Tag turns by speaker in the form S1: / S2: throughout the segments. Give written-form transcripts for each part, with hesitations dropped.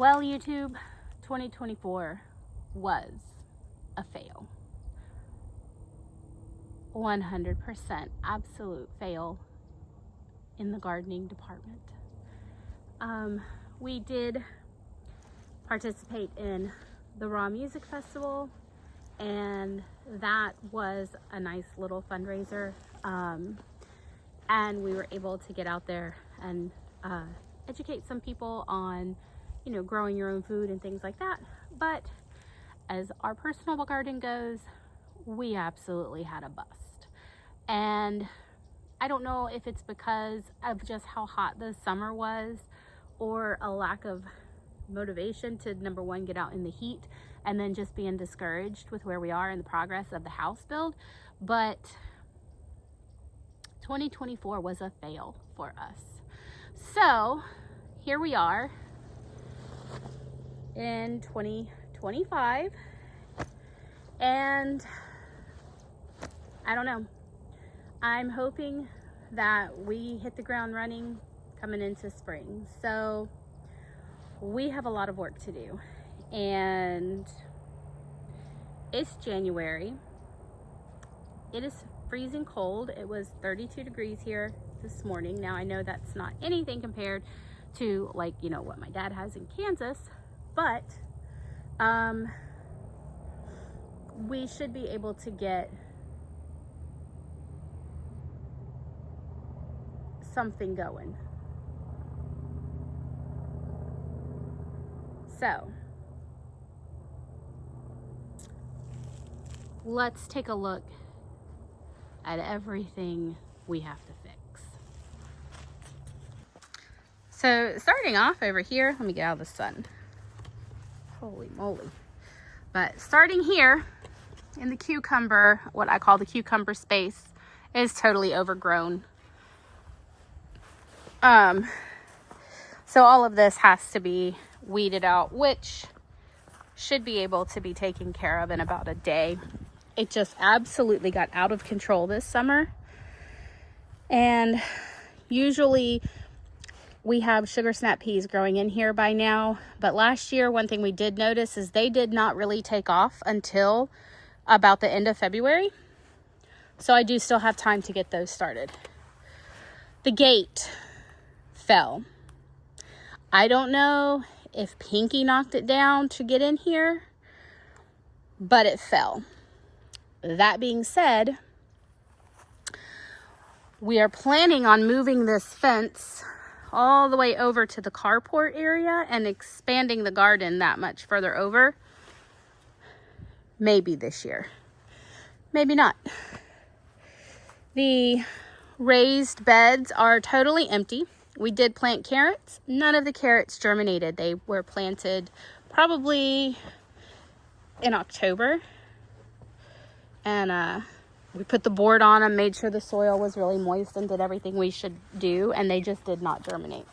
S1: Well, YouTube, 2024 was a fail. 100% absolute fail in the gardening department. We did participate in the Raw Music Festival, and that was a nice little fundraiser. And we were able to get out there and educate some people on, growing your own food and things like that. But as our personal garden goes, we absolutely had a bust. And I don't know if it's because of just how hot the summer was, or a lack of motivation to, number one, get out in the heat, and then just being discouraged with where we are in the progress of the house build. But 2024 was a fail for us. So here we are in 2025, and I don't know. I'm hoping that we hit the ground running coming into spring. So we have a lot of work to do, and it's January. It is freezing cold. It was 32 degrees here this morning. Now I know that's not anything compared to what my dad has in Kansas, but we should be able to get something going. So let's take a look at everything we have to fix. So starting off over here, let me get out of the sun. Holy moly. But starting here in the cucumber, what I call the cucumber space, is totally overgrown. So all of this has to be weeded out, which should be able to be taken care of in about a day. It just absolutely got out of control this summer. And usually we have sugar snap peas growing in here by now. But last year, one thing we did notice is they did not really take off until about the end of February. So I do still have time to get those started. The gate fell. I don't know if Pinky knocked it down to get in here, but it fell. That being said, we are planning on moving this fence all the way over to the carport area and expanding the garden that much further over. Maybe this year, maybe not. The raised beds are totally empty. We did plant carrots. None of the carrots germinated. They were planted probably in October. And we put the board on them, made sure the soil was really moist, and did everything we should do, and they just did not germinate.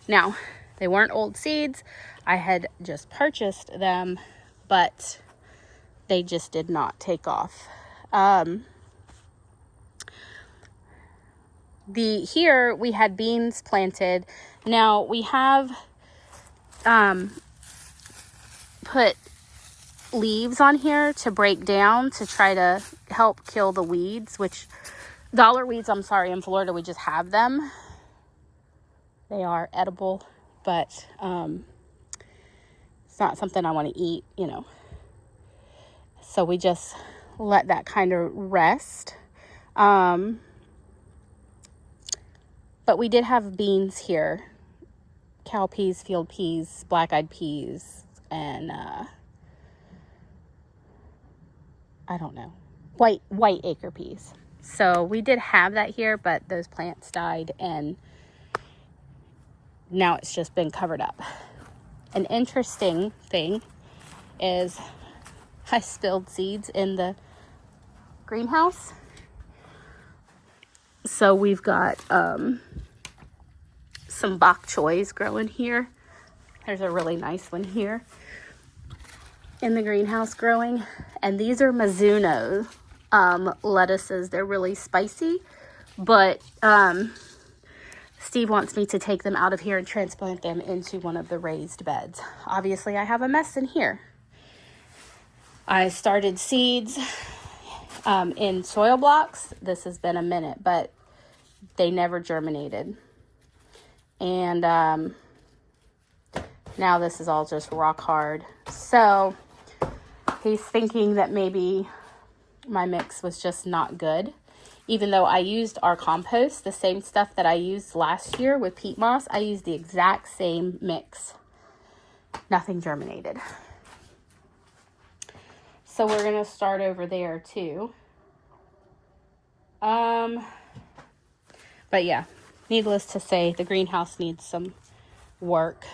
S1: Now, they weren't old seeds. I had just purchased them, but they just did not take off. Here we had beans planted. Now we have put leaves on here to break down to try to help kill the weeds, which dollar weeds, I'm sorry, in Florida we just have them. They are edible, but it's not something I want to eat, So we just let that kind of rest. But we did have beans here, cowpeas, field peas, black-eyed peas, and I don't know, white acre peas. So we did have that here, but those plants died, and now it's just been covered up. An interesting thing is I spilled seeds in the greenhouse. So we've got some bok choys growing here. There's a really nice one here in the greenhouse growing. And these are Mizuno lettuces. They're really spicy, but Steve wants me to take them out of here and transplant them into one of the raised beds. Obviously, I have a mess in here. I started seeds in soil blocks. This has been a minute, but they never germinated. And now this is all just rock hard. So he's thinking that maybe my mix was just not good. Even though I used our compost, the same stuff that I used last year with peat moss, I used the exact same mix. Nothing germinated. So we're going to start over there too. But yeah, needless to say, the greenhouse needs some work.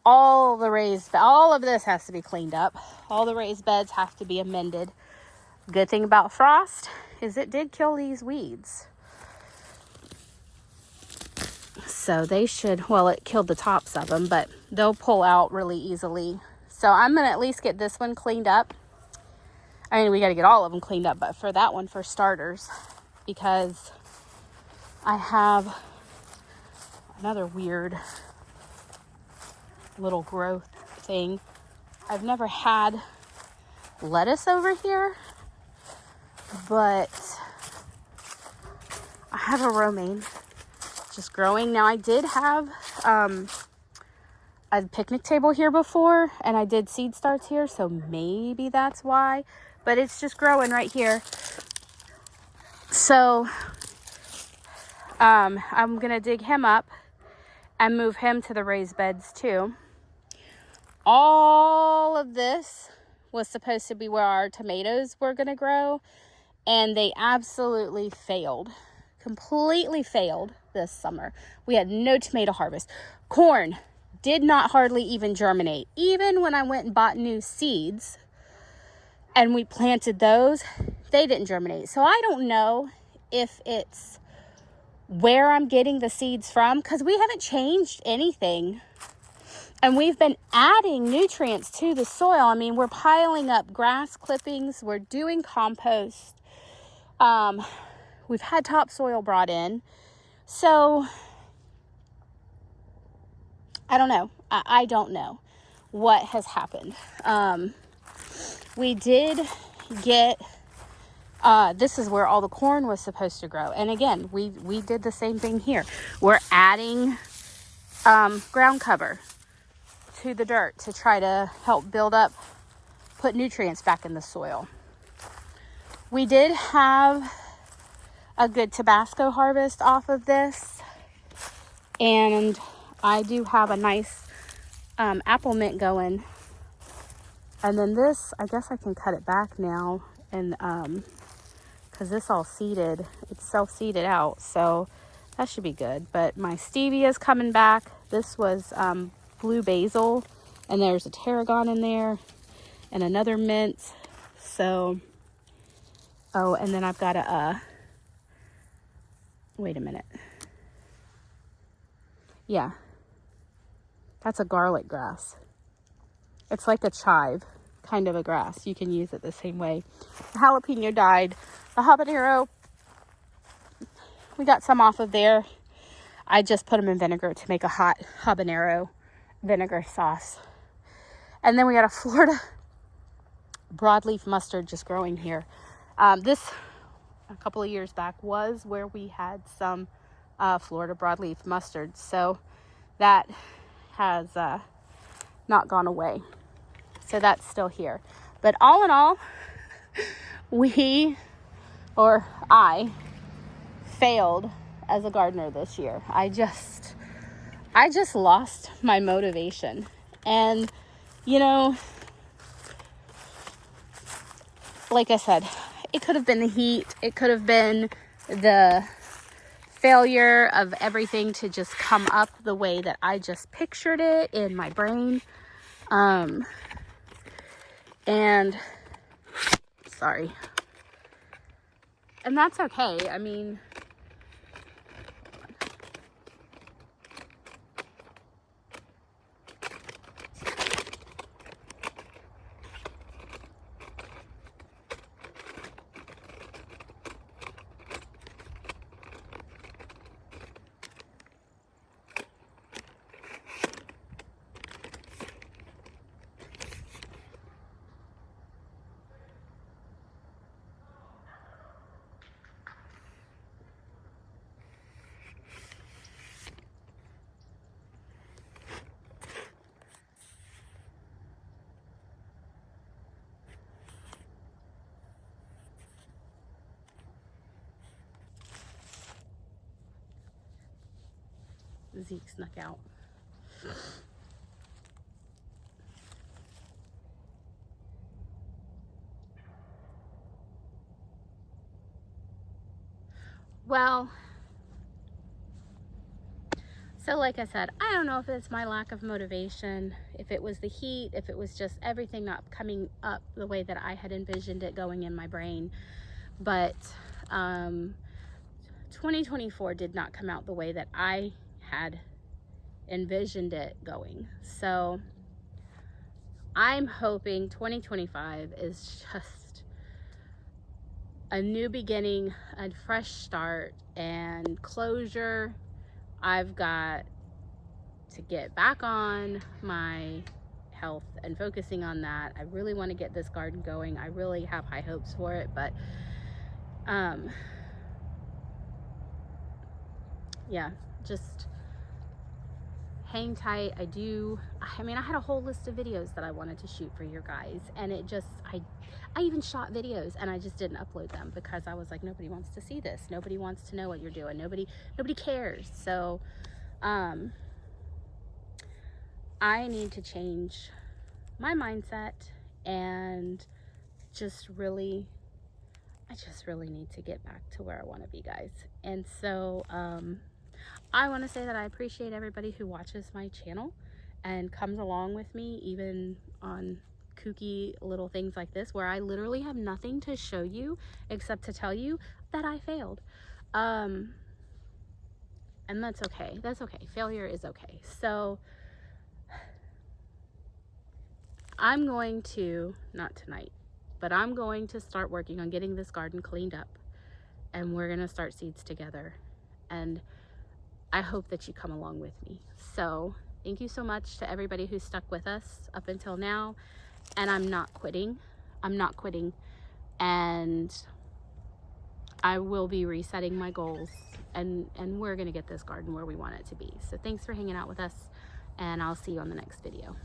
S1: All of this has to be cleaned up. All the raised beds have to be amended. Good thing about frost is it did kill these weeds. So they should, well, it killed the tops of them, but they'll pull out really easily. So I'm going to at least get this one cleaned up. I mean, we got to get all of them cleaned up, but for that one, for starters, because I have another weird little growth thing. I've never had lettuce over here, but I have a romaine just growing. Now I did have a picnic table here before, and I did seed starts here, so maybe that's why, but it's just growing right here. So I'm gonna dig him up and move him to the raised beds too. All of this was supposed to be where our tomatoes were gonna grow, and they absolutely failed. Completely failed this summer. We had no tomato harvest. Corn did not hardly even germinate. Even when I went and bought new seeds and we planted those, they didn't germinate. So I don't know if it's where I'm getting the seeds from, because we haven't changed anything. And we've been adding nutrients to the soil. I mean, we're piling up grass clippings. We're doing compost. We've had topsoil brought in. So I don't know. I don't know what has happened. We did get, this is where all the corn was supposed to grow. And again, we did the same thing here. We're adding ground cover to the dirt to try to help build up, put nutrients back in the soil. We did have a good Tabasco harvest off of this, and I do have a nice apple mint going. And then this, I guess I can cut it back now, and because this all seeded, it's self-seeded out, so that should be good. But my stevia is coming back. This was blue basil, and there's a tarragon in there and another mint. So oh, and then I've got a wait a minute, yeah, that's a garlic grass. It's like a chive kind of a grass. You can use it the same way. The jalapeno died. The habanero, we got some off of there. I just put them in vinegar to make a hot habanero vinegar sauce. And then we got a Florida broadleaf mustard just growing here. This, a couple of years back, was where we had some Florida broadleaf mustard. So that has not gone away. So that's still here. But all in all, I failed as a gardener this year. I just lost my motivation. And, you know, like I said, it could have been the heat. It could have been the failure of everything to just come up the way that I just pictured it in my brain. And sorry. And that's okay. I mean, Zeke snuck out. Well, so like I said, I don't know if it's my lack of motivation, if it was the heat, if it was just everything not coming up the way that I had envisioned it going in my brain. But 2024 did not come out the way that I had envisioned it going. So I'm hoping 2025 is just a new beginning, a fresh start, and closure. I've got to get back on my health and focusing on that. I really want to get this garden going. I really have high hopes for it, but yeah, just hang tight. I mean, I had a whole list of videos that I wanted to shoot for your guys, and it just, I even shot videos and I just didn't upload them because I was like, nobody wants to see this. Nobody wants to know what you're doing. Nobody cares. So, I need to change my mindset and I just really need to get back to where I want to be, guys. And so, I want to say that I appreciate everybody who watches my channel and comes along with me, even on kooky little things like this, where I literally have nothing to show you except to tell you that I failed. And that's okay. That's okay. Failure is okay. So I'm going to, not tonight, but I'm going to start working on getting this garden cleaned up, and we're going to start seeds together. And I hope that you come along with me. So thank you so much to everybody who stuck with us up until now. And I'm not quitting. I'm not quitting. And I will be resetting my goals, and we're going to get this garden where we want it to be. So thanks for hanging out with us, and I'll see you on the next video.